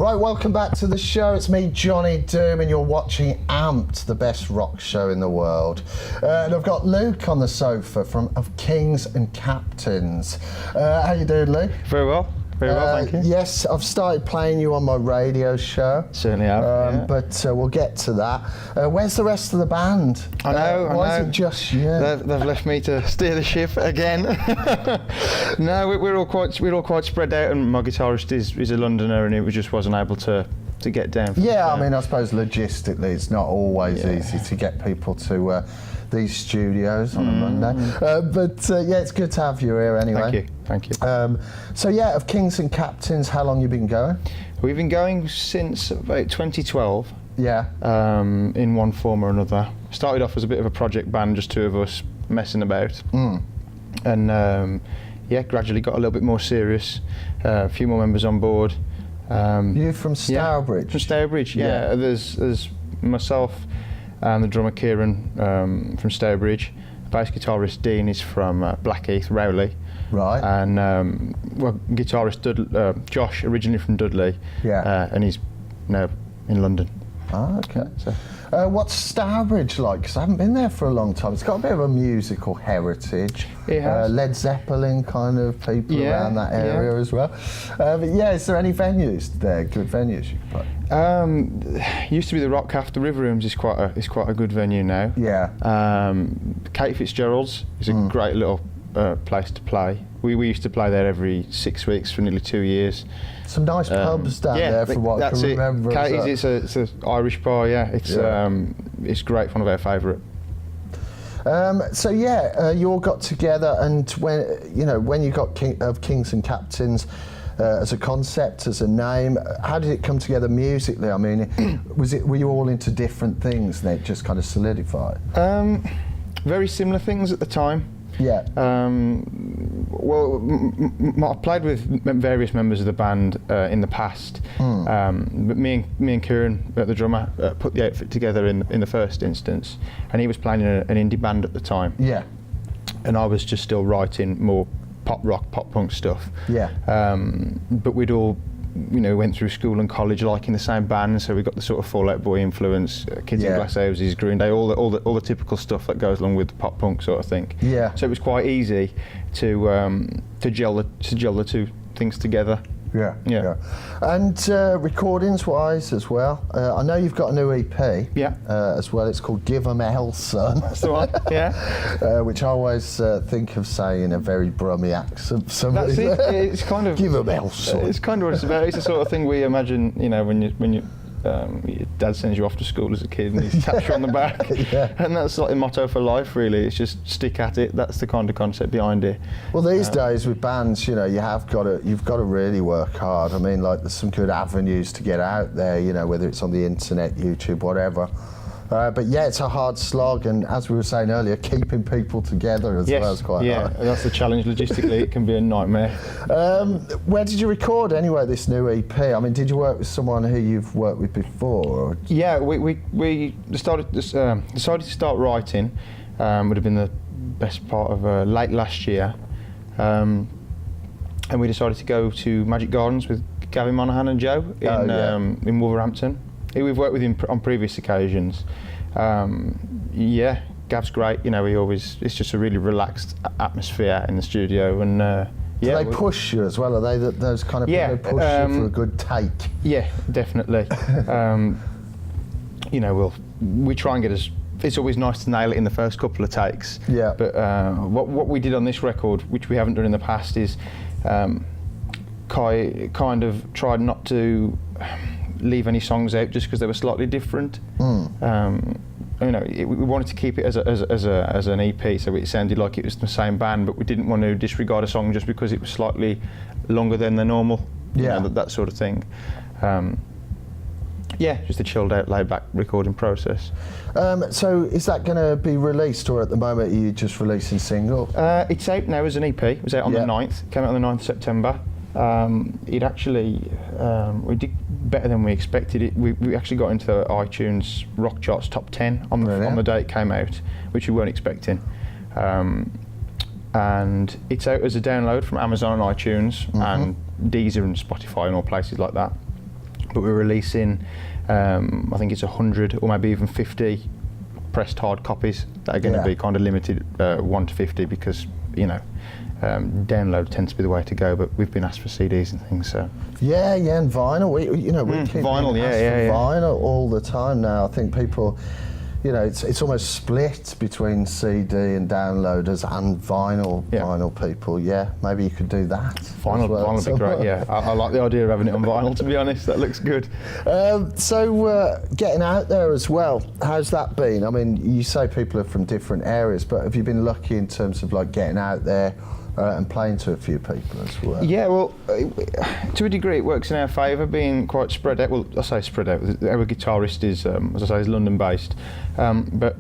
Right, welcome back to the show. It's me, Johnny Doom, and you're watching Amped, the best rock show in the world. And I've got Luke on the sofa of Kings and Captains. How you doing, Luke? Very well. Very well, thank you. Yes, I've started playing you on my radio show. Certainly have. Yeah. But we'll get to that. Where's the rest of the band? I know. Why is it just you? They've left me to steer the ship again. No, we're all quite spread out, and my guitarist is a Londoner, and he just wasn't able to get down. Yeah, I mean, I suppose logistically, it's not always easy to get people to these studios on a Monday. But yeah, it's good to have you here anyway. Thank you. So yeah, of Kings and Captains, how long you been going? We've been going since about 2012. Yeah. In one form or another. Started off as a bit of a project band, just two of us messing about. And yeah, gradually got a little bit more serious. A few more members on board. You from Stourbridge? Yeah, from Stourbridge, yeah. There's myself and the drummer Kieran from Stourbridge. Bass guitarist Dean is from Blackheath, Rowley. Right. And guitarist Josh, originally from Dudley. Yeah. And he's now in London. Ah, okay. So. What's Stourbridge like? Because I haven't been there for a long time. It's got a bit of a musical heritage. It has. Led Zeppelin kind of people around that area as well. But yeah, is there any venues there? Good venues you can play? Used to be the Rock Cafe. The River Rooms is quite a good venue now. Yeah. Kate Fitzgerald's is a great little place to play. We used to play there every 6 weeks for nearly 2 years. Some nice pubs down there, from what I can remember. Katie's, it's an Irish bar. Yeah, it's great. One of our favourite. So yeah, you all got together, and when you got Kings and Captains as a concept, as a name, how did it come together musically? I mean, were you all into different things, and it just kind of solidified? Very similar things at the time. Yeah. Well, I've played with various members of the band in the past, but me and Kieran, the drummer, put the outfit together in the first instance, and he was playing in an indie band at the time. Yeah. And I was just still writing more pop rock, pop punk stuff. Yeah. But we'd all, went through school and college liking the same band, so we got the sort of Fall Out Boy influence, Kids in Glass Houses, Green Day, all the typical stuff that goes along with the pop punk sort of thing. Yeah. So it was quite easy to gel the two things together. Yeah. And recordings wise as well, I know you've got a new EP. Yeah. As well, it's called Give 'Em Hell, Son. That's the one. Yeah. Which I always think of saying in a very Brummy accent. That's it. It's kind of Give 'Em Hell, Son. It's kind of what it's about. It's the sort of thing we imagine, when your dad sends you off to school as a kid and he taps you on the back. And that's like the motto for life, really. It's just stick at it. That's the kind of concept behind it. Well, these days with bands, you've got to really work hard. I mean, like, there's some good avenues to get out there, whether it's on the internet, YouTube, whatever. But yeah, it's a hard slog, and as we were saying earlier, keeping people together as well is quite hard. Yeah, that's the challenge. Logistically, it can be a nightmare. Where did you record anyway this new EP? I mean, did you work with someone who you've worked with before? Or? Yeah, we decided to start writing. Would have been the best part of late last year, and we decided to go to Magic Gardens with Gavin Monaghan and Joe in Wolverhampton. We've worked with him on previous occasions. Gav's great. It's just a really relaxed atmosphere in the studio, and do they push you as well? Are they those kind of people who push you for a good take? Yeah, definitely. We try and get it's always nice to nail it in the first couple of takes. Yeah. But what we did on this record, which we haven't done in the past, is kind of tried not to leave any songs out just because they were slightly different. We wanted to keep it as an EP, so it sounded like it was the same band, but we didn't want to disregard a song just because it was slightly longer than the normal. That sort of thing. Just a chilled out, laid back recording process. So is that going to be released, or at the moment are you just releasing single? It's out now as an EP. It was out on the 9th, came out on the 9th of September. It actually, we did better than we expected. We actually got into the iTunes rock charts top 10 on the day it came out, which we weren't expecting. And it's out as a download from Amazon and iTunes and Deezer and Spotify and all places like that. but we're releasing, I think it's 100 or maybe even 50 pressed hard copies that are going to be kind of limited 1 to 50 because, you know, download tends to be the way to go, but we've been asked for CDs and things. So yeah, and vinyl. We keep vinyl, being asked for vinyl all the time now. I think people, you know, it's almost split between CD and downloaders and vinyl people. Yeah, maybe you could do that. Vinyl would be great. Yeah, I like the idea of having it on vinyl. To be honest, that looks good. So getting out there as well. How's that been? I mean, you say people are from different areas, but have you been lucky in terms of like getting out there and playing to a few people as well? Yeah, well, to a degree it works in our favour, being quite spread out. Well, I say spread out. Our guitarist is, as I say, is London-based, but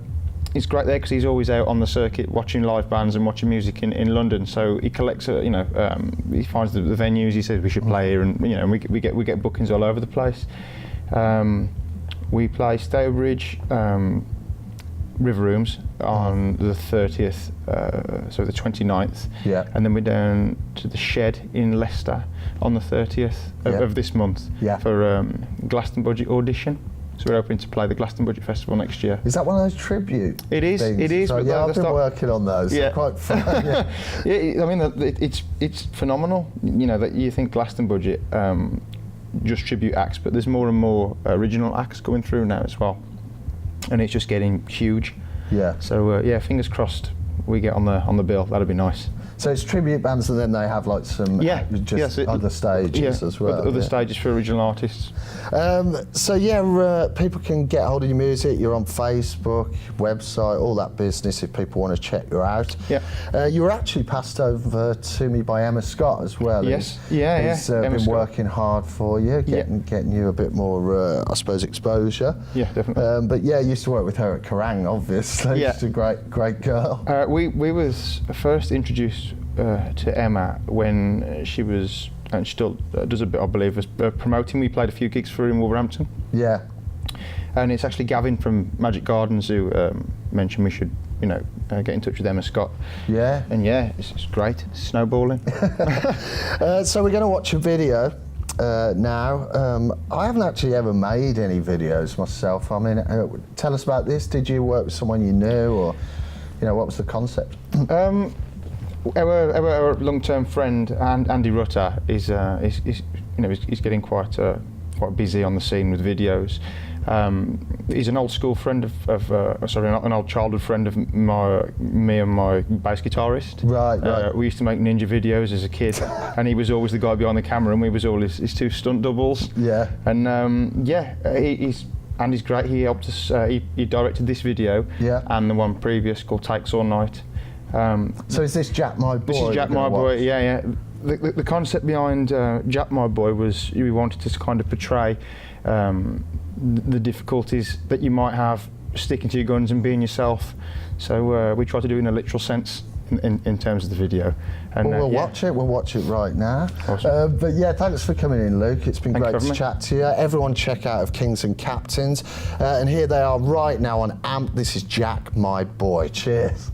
it's great there because he's always out on the circuit watching live bands and watching music in London. So he collects, he finds the venues. He says we should play here, and you know, we get bookings all over the place. We play Stourbridge, River Rooms on the 30th, so the 29th, and then we're down to the Shed in Leicester on the 30th of this month for Glastonbury audition. So we're hoping to play the Glastonbury Festival next year. Is that one of those tribute It is. things? It is. So, yeah, I've been working on those. Yeah. They're quite fun. Yeah, I mean, it's phenomenal. You know, that you think Glastonbury just tribute acts, but there's more and more original acts coming through now as well, and it's just getting huge. Yeah. So fingers crossed we get on the bill. That'd be nice. So it's tribute bands, and then they have like some other stages as well. Other stages for original artists. People can get hold of your music. You're on Facebook, website, all that business if people want to check you out. Yeah. You were actually passed over to me by Emma Scott as well. Yes. He's been working hard for you, getting you a bit more, I suppose, exposure. Yeah, definitely. But yeah, I used to work with her at Kerrang, obviously. Yeah. She's a great girl. We was first introduced to Emma when she was, and she still does a bit, I believe, was promoting. We played a few gigs for her in Wolverhampton. Yeah. And it's actually Gavin from Magic Gardens who mentioned we should, get in touch with Emma Scott. Yeah. And yeah, it's great. It's snowballing. So we're going to watch a video now. I haven't actually ever made any videos myself. I mean, tell us about this. Did you work with someone you knew, or what was the concept? Our long-term friend Andy Rutter is getting quite busy on the scene with videos. He's an old school friend an old childhood friend of me and my bass guitarist. Right. We used to make ninja videos as a kid, and he was always the guy behind the camera, and we was all his two stunt doubles. Yeah. And Andy's great. He helped us. He directed this video and the one previous called Takes All Night. So is this Jack My Boy? This is Jack My Boy, yeah. The concept behind Jack My Boy was we wanted to kind of portray the difficulties that you might have sticking to your guns and being yourself. So we try to do it in a literal sense in terms of the video. And we'll watch it. We'll watch it right now. Awesome. But yeah, thanks for coming in, Luke. It's been great to chat to you. Everyone check out of Kings and Captains. And here they are right now on AMP. This is Jack My Boy. Cheers.